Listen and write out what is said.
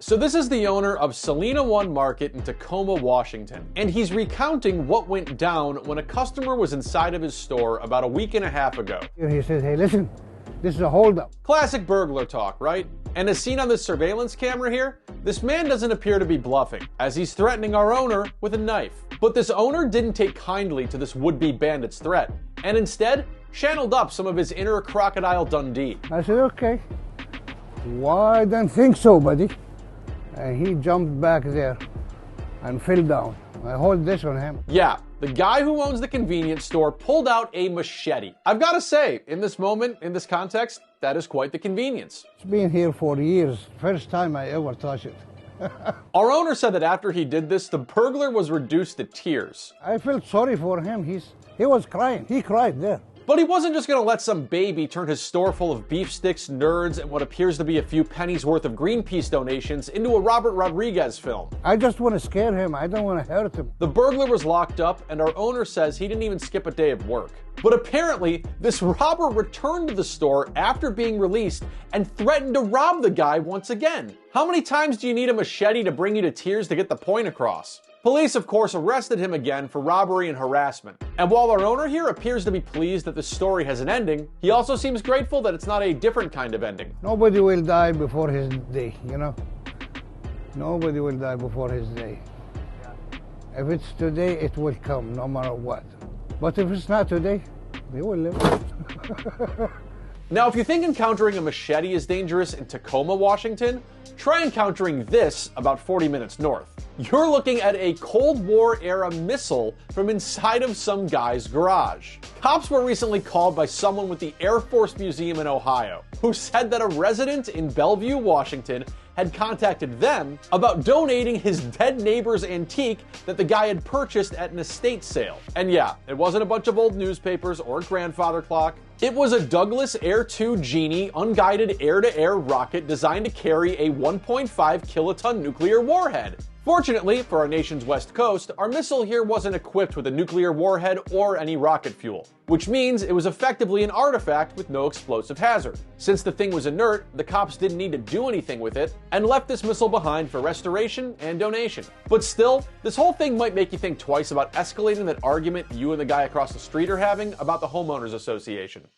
So this is the owner of Salina One Market in Tacoma, Washington, and he's recounting what went down when a customer was inside of his store about a week and a half ago. He says, hey, listen, this is a holdup. Classic burglar talk, right? And as seen on this surveillance camera here, this man doesn't appear to be bluffing, as he's threatening our owner with a knife. But this owner didn't take kindly to this would-be bandit's threat, and instead channeled up some of his inner Crocodile Dundee. I said, okay, why I don't think so, buddy. And he jumped back there and fell down. I hold this on him. Yeah, the guy who owns the convenience store pulled out a machete. I've got to say, in this moment, in this context, that is quite the convenience. It's been here for years. First time I ever touched it. Our owner said that after he did this, the burglar was reduced to tears. I felt sorry for him. He was crying. He cried there. But he wasn't just going to let some baby turn his store full of beef sticks, nerds, and what appears to be a few pennies worth of Greenpeace donations into a Robert Rodriguez film. I just want to scare him. I don't want to hurt him. The burglar was locked up, and our owner says he didn't even skip a day of work. But apparently, this robber returned to the store after being released and threatened to rob the guy once again. How many times do you need a machete to bring you to tears to get the point across? Police, of course, arrested him again for robbery and harassment. And while our owner here appears to be pleased that the story has an ending, he also seems grateful that it's not a different kind of ending. Nobody will die before his day, you know? Nobody will die before his day. If it's today, it will come, no matter what. But if it's not today, they will live. Now, if you think encountering a machete is dangerous in Tacoma, Washington, try encountering this about 40 minutes north. You're looking at a Cold War era missile from inside of some guy's garage. Cops were recently called by someone with the Air Force Museum in Ohio, who said that a resident in Bellevue, Washington, had contacted them about donating his dead neighbor's antique that the guy had purchased at an estate sale. And yeah, it wasn't a bunch of old newspapers or a grandfather clock. It was a Douglas Air 2 Genie unguided air-to-air rocket designed to carry a 1.5 kiloton nuclear warhead. Fortunately, for our nation's west coast, our missile here wasn't equipped with a nuclear warhead or any rocket fuel, which means it was effectively an artifact with no explosive hazard. Since the thing was inert, the cops didn't need to do anything with it and left this missile behind for restoration and donation. But still, this whole thing might make you think twice about escalating that argument you and the guy across the street are having about the homeowners association.